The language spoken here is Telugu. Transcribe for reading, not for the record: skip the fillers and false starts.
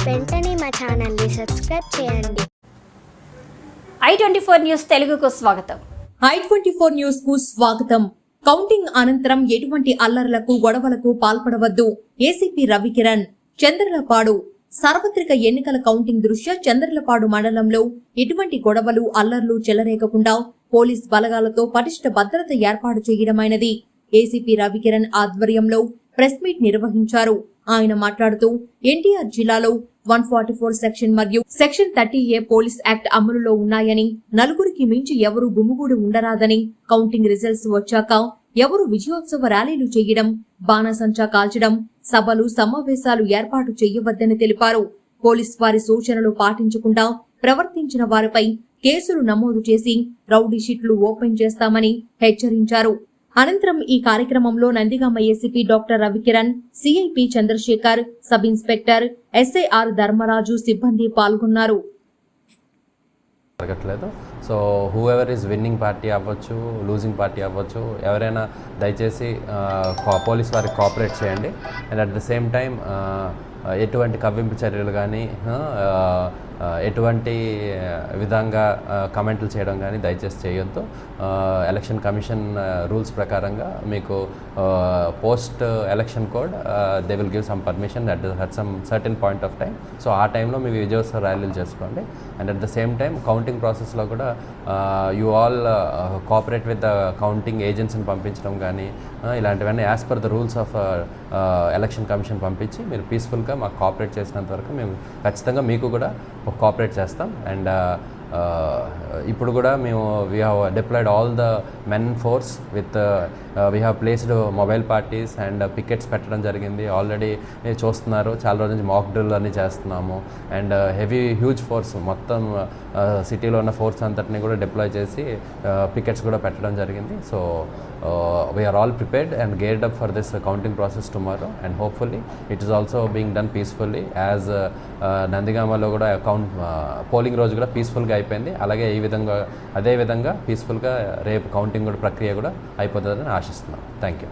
వెంటనే మా ఛానల్ని సబ్స్క్రైబ్ చేయండి. i24 న్యూస్ తెలుగుకు స్వాగతం. i24 న్యూస్ కు స్వాగతం. కౌంటింగ్ అనంతరం ఎటువంటి అల్లర్లకు గొడవలకు పాల్పడవద్దు. ఏసీపీ రవికిరణ్. చంద్రలపాడు. సార్వత్రిక ఎన్నికల కౌంటింగ్ దృష్ట్యా చంద్రలపాడు మండలంలో ఎటువంటి గొడవలు అల్లర్లు చెలరేగకుండా పోలీస్ బలగాలతో పటిష్ట భద్రత ఏర్పాటు చేయడమైనది. ఏసీపీ రవికిరణ్ ఆధ్వర్యంలో ప్రెస్ మీట్ నిర్వహించారు. ఆయన మాట్లాడుతూ ఎన్టీఆర్ జిల్లాలో 144 సెక్షన్ మరియు సెక్షన్ 30A పోలీస్ యాక్ట్ అమలులో ఉన్నాయని, నలుగురికి మించి ఎవరూ గుమిగూడి ఉండరాదని, కౌంటింగ్ రిజల్ట్స్ వచ్చాక ఎవరు విజయోత్సవ ర్యాలీలు చేయడం, బాణసంచా కాల్చడం, సభలు సమావేశాలు ఏర్పాటు చేయవద్దని తెలిపారు. పోలీస్ వారి సూచనలు పాటించకుండా ప్రవర్తించిన వారిపై కేసులు నమోదు చేసి రౌడీ షీట్లు ఓపెన్ చేస్తామని హెచ్చరించారు. అనంతరం ఈ కార్యక్రమంలో Nandigama ACP doctor Ravikiran, CIP Chandrasekhar, sub inspector SIR Dharmaraju సిబ్బంది పాల్గొన్నారు. So whoever is winning party అవ్వచ్చు, లూజింగ్ పార్టీ అవ్వచ్చు, ఎవరైనా దయచేసి పోలీస్ వారికి కోఆపరేట్ చేయండి. And at the same time ఎటువంటి కవ్వింపు చర్యలు కానీ, ఎటువంటి విధంగా కమెంట్లు చేయడం కానీ దయచేసి చేయొద్దు. ఎలక్షన్ కమిషన్ రూల్స్ ప్రకారంగా మీకు post election code they will give some permission at some certain point of time. So ఆ టైంలో మీ విజయోత్సవ ర్యాలీలు చేసుకోండి. And at the same time counting ప్రాసెస్లో కూడా you all cooperate with the counting ఏజెంట్స్ని పంపించడం కానీ ఇలాంటివన్నీ as per the rules of election commission పంపించి మీరు పీస్ఫుల్గా మాకు కోఆపరేట్ చేసినంత వరకు మేము ఖచ్చితంగా మీకు కూడా కోఆపరేట్ చేస్తాం. అండ్ ఇప్పుడు కూడా మేము we have deployed all the men force with we have placed mobile parties and pickets పెట్టడం జరిగింది. ఆల్రెడీ చూస్తున్నారు, చాలా రోజుల నుంచి మాక్ డ్రిల్ అన్నీ చేస్తున్నాము. అండ్ హెవీ హ్యూజ్ ఫోర్స్ మొత్తం సిటీలో ఉన్న ఫోర్స్ అంతటిని కూడా డిప్లాయ్ చేసి పికెట్స్ కూడా పెట్టడం జరిగింది. So we're all prepared and geared up for this counting process tomorrow. And hopefully it is also being done peacefully as నందిగామలో కూడా పోలింగ్ రోజు కూడా పీస్ఫుల్గా అయిపోయింది. అలాగే అదే విధంగా పీస్ఫుల్గా రేపు కౌంటింగ్ కూడా ప్రక్రియ కూడా అయిపోతుందని ఆశిస్తున్నాం. Thank you.